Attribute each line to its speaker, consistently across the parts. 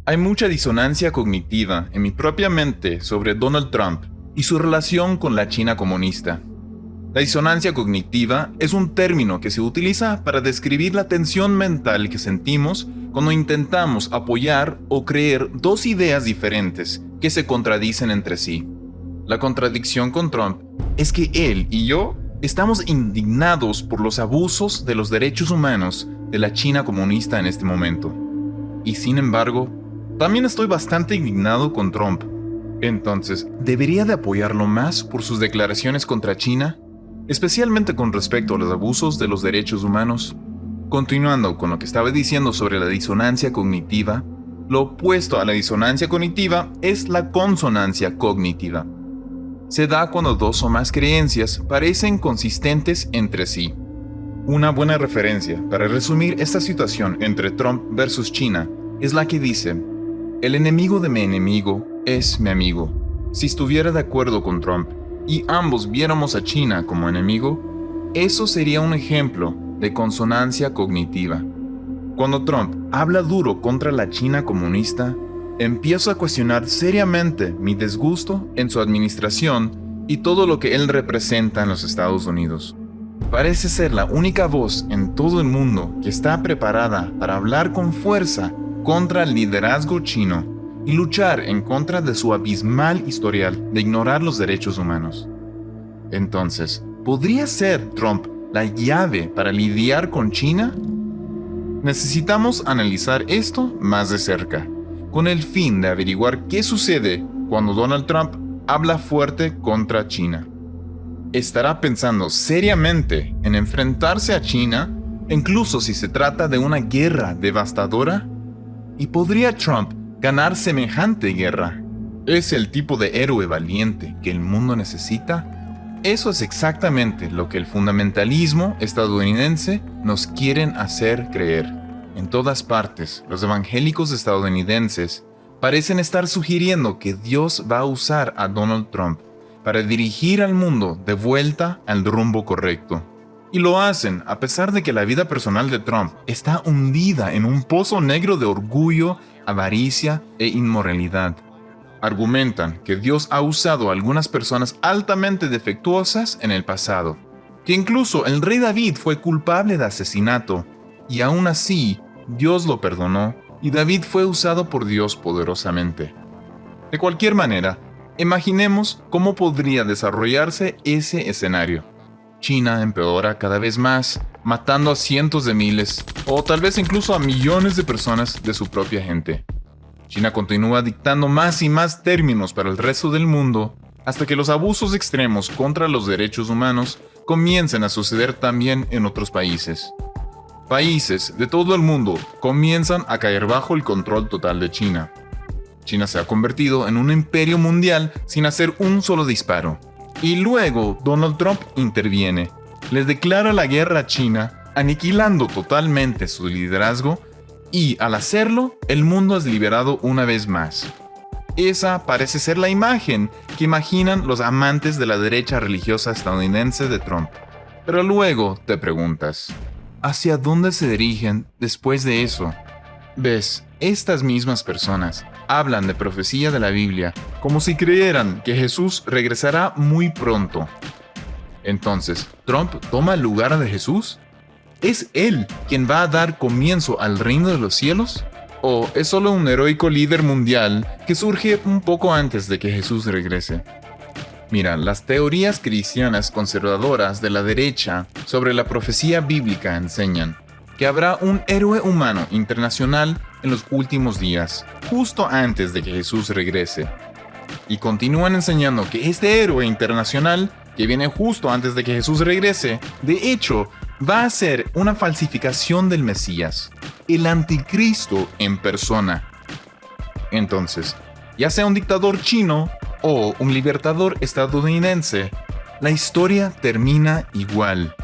Speaker 1: Hay mucha disonancia cognitiva en mi propia mente sobre Donald Trump y su relación con la China comunista. La disonancia cognitiva es un término que se utiliza para describir la tensión mental que sentimos cuando intentamos apoyar o creer dos ideas diferentes que se contradicen entre sí. La contradicción con Trump es que él y yo estamos indignados por los abusos de los derechos humanos de la China comunista en este momento. Y sin embargo, también estoy bastante indignado con Trump. Entonces, ¿debería de apoyarlo más por sus declaraciones contra China? Especialmente con respecto a los abusos de los derechos humanos. Continuando con lo que estaba diciendo sobre la disonancia cognitiva, lo opuesto a la disonancia cognitiva es la consonancia cognitiva. Se da cuando dos o más creencias parecen consistentes entre sí. Una buena referencia para resumir esta situación entre Trump versus China es la que dice: el enemigo de mi enemigo es mi amigo. Si estuviera de acuerdo con Trump y ambos viéramos a China como enemigo, eso sería un ejemplo de consonancia cognitiva. Cuando Trump habla duro contra la China comunista, empiezo a cuestionar seriamente mi disgusto en su administración y todo lo que él representa en los Estados Unidos. Parece ser la única voz en todo el mundo que está preparada para hablar con fuerza contra el liderazgo chino y luchar en contra de su abismal historial de ignorar los derechos humanos. Entonces, ¿podría ser Trump la llave para lidiar con China? Necesitamos analizar esto más de cerca, con el fin de averiguar qué sucede cuando Donald Trump habla fuerte contra China. ¿Estará pensando seriamente en enfrentarse a China, incluso si se trata de una guerra devastadora? ¿Y podría Trump ganar semejante guerra? ¿Es el tipo de héroe valiente que el mundo necesita? Eso es exactamente lo que el fundamentalismo estadounidense nos quieren hacer creer. En todas partes, los evangélicos estadounidenses parecen estar sugiriendo que Dios va a usar a Donald Trump para dirigir al mundo de vuelta al rumbo correcto. Y lo hacen a pesar de que la vida personal de Trump está hundida en un pozo negro de orgullo, avaricia e inmoralidad. Argumentan que Dios ha usado a algunas personas altamente defectuosas en el pasado, que incluso el rey David fue culpable de asesinato, y aún así Dios lo perdonó y David fue usado por Dios poderosamente. De cualquier manera, imaginemos cómo podría desarrollarse ese escenario. China empeora cada vez más, matando a cientos de miles, o tal vez incluso a millones de personas de su propia gente. China continúa dictando más y más términos para el resto del mundo, hasta que los abusos extremos contra los derechos humanos comiencen a suceder también en otros países. Países de todo el mundo comienzan a caer bajo el control total de China. China se ha convertido en un imperio mundial sin hacer un solo disparo. Y luego Donald Trump interviene, les declara la guerra a China, aniquilando totalmente su liderazgo, y al hacerlo, el mundo es liberado una vez más. Esa parece ser la imagen que imaginan los amantes de la derecha religiosa estadounidense de Trump. Pero luego te preguntas, ¿hacia dónde se dirigen después de eso? Ves, estas mismas personas hablan de profecía de la Biblia como si creyeran que Jesús regresará muy pronto. Entonces, ¿Trump toma el lugar de Jesús? ¿Es él quien va a dar comienzo al reino de los cielos? ¿O es solo un heroico líder mundial que surge un poco antes de que Jesús regrese? Mira, las teorías cristianas conservadoras de la derecha sobre la profecía bíblica enseñan que habrá un héroe humano internacional en los últimos días, justo antes de que Jesús regrese. Y continúan enseñando que este héroe internacional, que viene justo antes de que Jesús regrese, de hecho, va a ser una falsificación del Mesías, el anticristo en persona. Entonces, ya sea un dictador chino o un libertador estadounidense, la historia termina igual.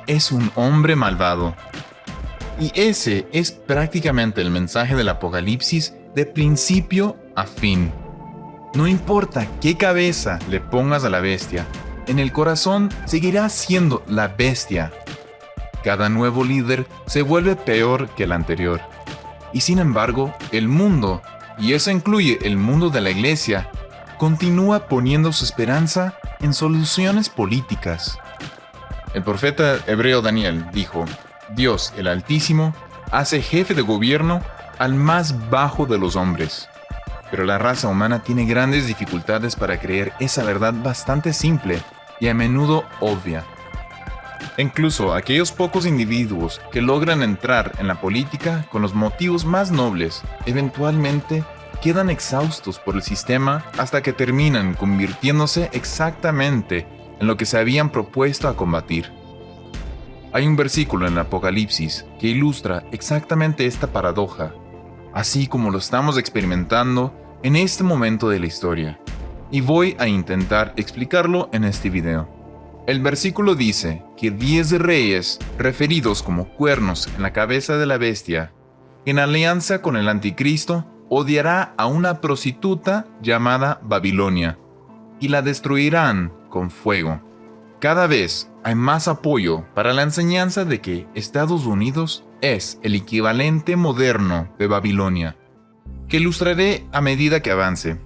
Speaker 1: Es un hombre malvado. Y ese es prácticamente el mensaje del Apocalipsis de principio a fin. No importa qué cabeza le pongas a la bestia, en el corazón seguirá siendo la bestia. Cada nuevo líder se vuelve peor que el anterior. Y sin embargo, el mundo y eso incluye el mundo de la iglesia, continúa poniendo su esperanza en soluciones políticas. El profeta hebreo Daniel dijo: Dios, el Altísimo, hace jefe de gobierno al más bajo de los hombres. Pero la raza humana tiene grandes dificultades para creer esa verdad bastante simple y a menudo obvia. Incluso aquellos pocos individuos que logran entrar en la política con los motivos más nobles, eventualmente quedan exhaustos por el sistema hasta que terminan convirtiéndose exactamente en lo que se habían propuesto a combatir. Hay un versículo en el Apocalipsis que ilustra exactamente esta paradoja, así como lo estamos experimentando en este momento de la historia, y voy a intentar explicarlo en este video. El versículo dice que 10 reyes, referidos como cuernos en la cabeza de la bestia, en alianza con el anticristo, odiará a una prostituta llamada Babilonia, y la destruirán con fuego. Cada vez hay más apoyo para la enseñanza de que Estados Unidos es el equivalente moderno de Babilonia, que ilustraré a medida que avance.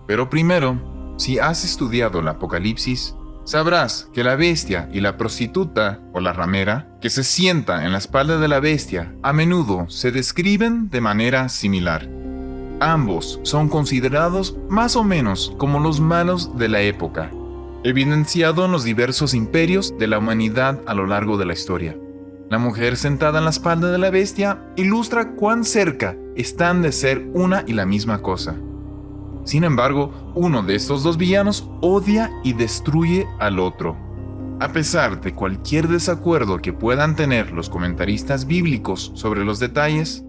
Speaker 1: Pero primero, si has estudiado el Apocalipsis, sabrás que la bestia y la prostituta, o la ramera, que se sienta en la espalda de la bestia, a menudo se describen de manera similar. Ambos son considerados más o menos como los malos de la época, evidenciado en los diversos imperios de la humanidad a lo largo de la historia. La mujer sentada en la espalda de la bestia ilustra cuán cerca están de ser una y la misma cosa. Sin embargo, uno de estos dos villanos odia y destruye al otro. A pesar de cualquier desacuerdo que puedan tener los comentaristas bíblicos sobre los detalles,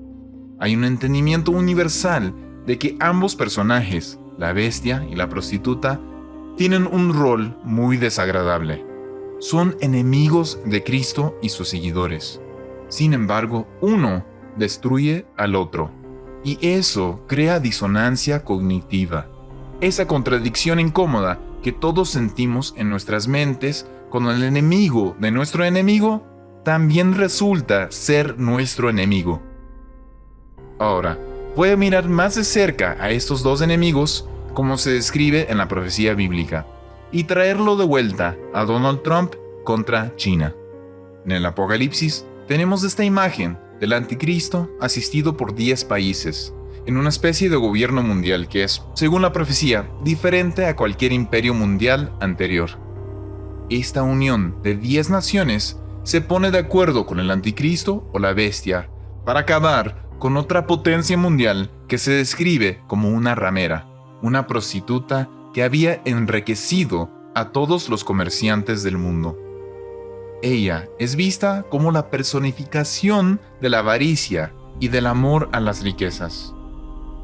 Speaker 1: hay un entendimiento universal de que ambos personajes, la bestia y la prostituta, tienen un rol muy desagradable. Son enemigos de Cristo y sus seguidores. Sin embargo, uno destruye al otro. Y eso crea disonancia cognitiva. Esa contradicción incómoda que todos sentimos en nuestras mentes cuando el enemigo de nuestro enemigo también resulta ser nuestro enemigo. Ahora, voy a mirar más de cerca a estos dos enemigos como se describe en la profecía bíblica y traerlo de vuelta a Donald Trump contra China. En el Apocalipsis tenemos esta imagen del anticristo asistido por 10 países, en una especie de gobierno mundial que es, según la profecía, diferente a cualquier imperio mundial anterior. Esta unión de 10 naciones se pone de acuerdo con el anticristo o la bestia para acabar con otra potencia mundial que se describe como una ramera, una prostituta que había enriquecido a todos los comerciantes del mundo. Ella es vista como la personificación de la avaricia y del amor a las riquezas.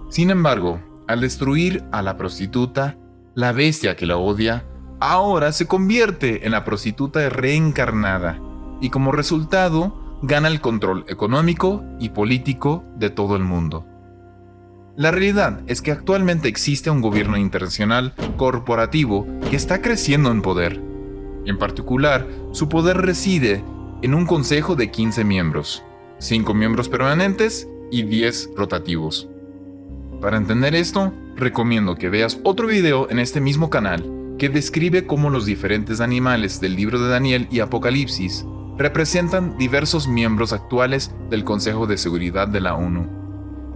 Speaker 1: Sin embargo, al destruir a la prostituta, la bestia que la odia, ahora se convierte en la prostituta reencarnada y como resultado gana el control económico y político de todo el mundo. La realidad es que actualmente existe un gobierno internacional corporativo que está creciendo en poder. En particular, su poder reside en un consejo de 15 miembros, 5 miembros permanentes y 10 rotativos. Para entender esto, recomiendo que veas otro video en este mismo canal que describe cómo los diferentes animales del libro de Daniel y Apocalipsis representan diversos miembros actuales del Consejo de Seguridad de la ONU.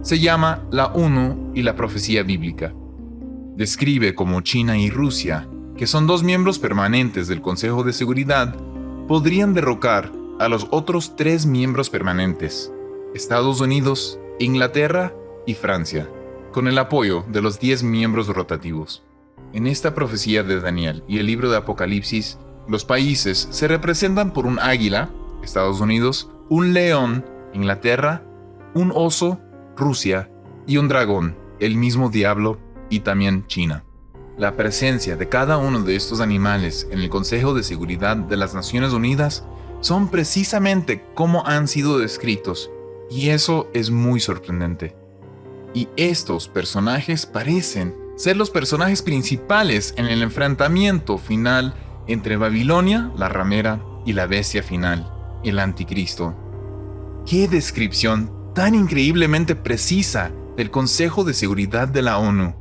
Speaker 1: Se llama la ONU y la profecía bíblica. Describe cómo China y Rusia, que son 2 miembros permanentes del Consejo de Seguridad, podrían derrocar a los otros 3 miembros permanentes, Estados Unidos, Inglaterra y Francia, con el apoyo de los 10 miembros rotativos. En esta profecía de Daniel y el libro de Apocalipsis, los países se representan por un águila, Estados Unidos, un león, Inglaterra, un oso, Rusia, y un dragón, el mismo diablo, y también China. La presencia de cada uno de estos animales en el Consejo de Seguridad de las Naciones Unidas son precisamente como han sido descritos, y eso es muy sorprendente. Y estos personajes parecen ser los personajes principales en el enfrentamiento final entre Babilonia, la ramera, y la bestia final, el anticristo. ¡Qué descripción tan increíblemente precisa del Consejo de Seguridad de la ONU.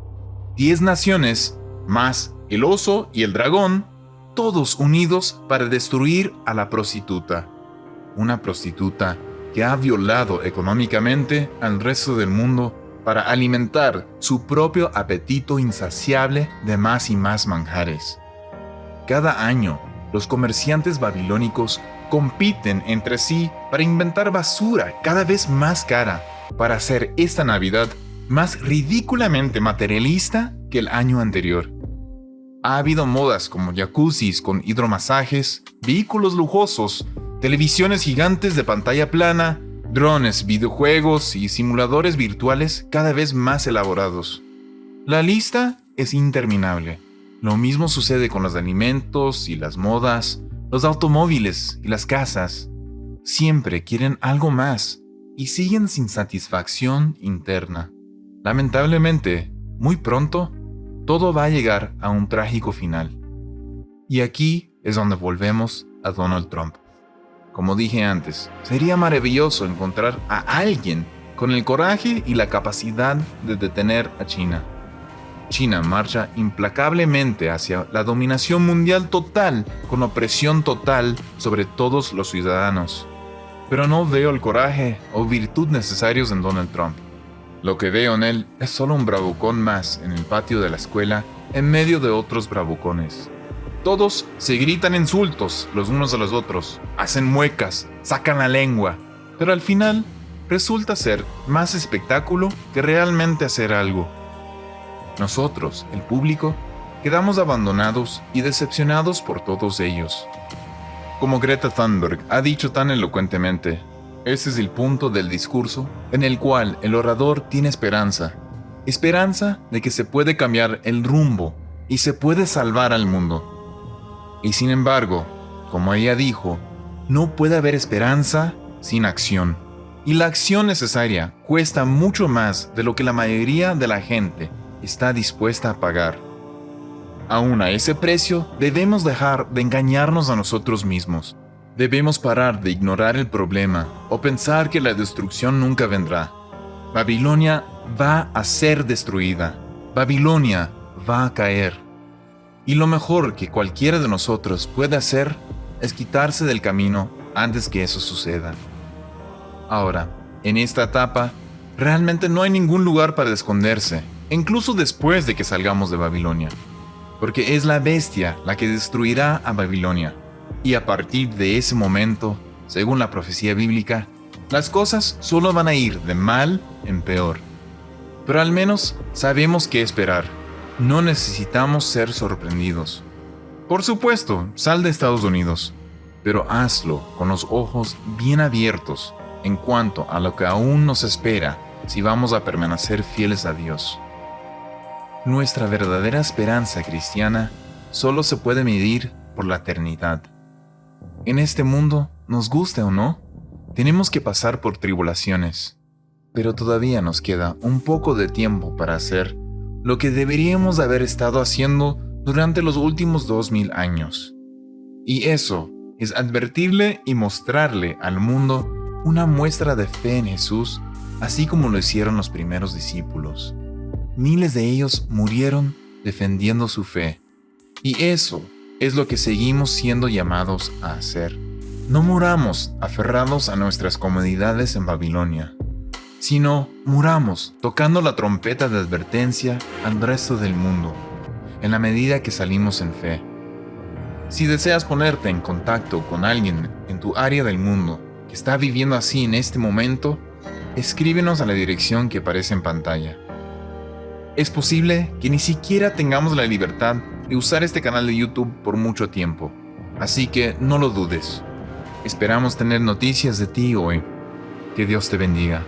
Speaker 1: 10 naciones, más el oso y el dragón, todos unidos para destruir a la prostituta. Una prostituta que ha violado económicamente al resto del mundo para alimentar su propio apetito insaciable de más y más manjares. Cada año, los comerciantes babilónicos compiten entre sí para inventar basura cada vez más cara para hacer esta Navidad más ridículamente materialista que el año anterior. Ha habido modas como jacuzzis con hidromasajes, vehículos lujosos, televisiones gigantes de pantalla plana, drones, videojuegos y simuladores virtuales cada vez más elaborados. La lista es interminable. Lo mismo sucede con los alimentos y las modas, los automóviles y las casas. Siempre quieren algo más y siguen sin satisfacción interna. Lamentablemente, muy pronto, todo va a llegar a un trágico final. Y aquí es donde volvemos a Donald Trump. Como dije antes, sería maravilloso encontrar a alguien con el coraje y la capacidad de detener a China. China marcha implacablemente hacia la dominación mundial total, con opresión total sobre todos los ciudadanos. Pero no veo el coraje o virtud necesarios en Donald Trump. Lo que veo en él es solo un bravucón más en el patio de la escuela, en medio de otros bravucones. Todos se gritan insultos los unos a los otros, hacen muecas, sacan la lengua, pero al final resulta ser más espectáculo que realmente hacer algo. Nosotros, el público, quedamos abandonados y decepcionados por todos ellos. Como Greta Thunberg ha dicho tan elocuentemente, ese es el punto del discurso en el cual el orador tiene esperanza. Esperanza de que se puede cambiar el rumbo y se puede salvar al mundo. Y sin embargo, como ella dijo, no puede haber esperanza sin acción. Y la acción necesaria cuesta mucho más de lo que la mayoría de la gente está dispuesta a pagar. Aún a ese precio, debemos dejar de engañarnos a nosotros mismos. Debemos parar de ignorar el problema o pensar que la destrucción nunca vendrá. Babilonia va a ser destruida. Babilonia va a caer. Y lo mejor que cualquiera de nosotros puede hacer es quitarse del camino antes que eso suceda. Ahora, en esta etapa, realmente no hay ningún lugar para esconderse, incluso después de que salgamos de Babilonia, porque es la bestia la que destruirá a Babilonia, y a partir de ese momento, según la profecía bíblica, las cosas solo van a ir de mal en peor. Pero al menos sabemos qué esperar. No necesitamos ser sorprendidos. Por supuesto, sal de Estados Unidos, pero hazlo con los ojos bien abiertos en cuanto a lo que aún nos espera si vamos a permanecer fieles a Dios. Nuestra verdadera esperanza cristiana solo se puede medir por la eternidad. En este mundo, nos guste o no, tenemos que pasar por tribulaciones, pero todavía nos queda un poco de tiempo para hacer lo que deberíamos haber estado haciendo durante los últimos 2000 años. Y eso es advertirle y mostrarle al mundo una muestra de fe en Jesús, así como lo hicieron los primeros discípulos. Miles de ellos murieron defendiendo su fe. Y eso es lo que seguimos siendo llamados a hacer. No muramos aferrados a nuestras comodidades en Babilonia, sino muramos tocando la trompeta de advertencia al resto del mundo, en la medida que salimos en fe. Si deseas ponerte en contacto con alguien en tu área del mundo que está viviendo así en este momento, escríbenos a la dirección que aparece en pantalla. Es posible que ni siquiera tengamos la libertad de usar este canal de YouTube por mucho tiempo, así que no lo dudes. Esperamos tener noticias de ti hoy. Que Dios te bendiga.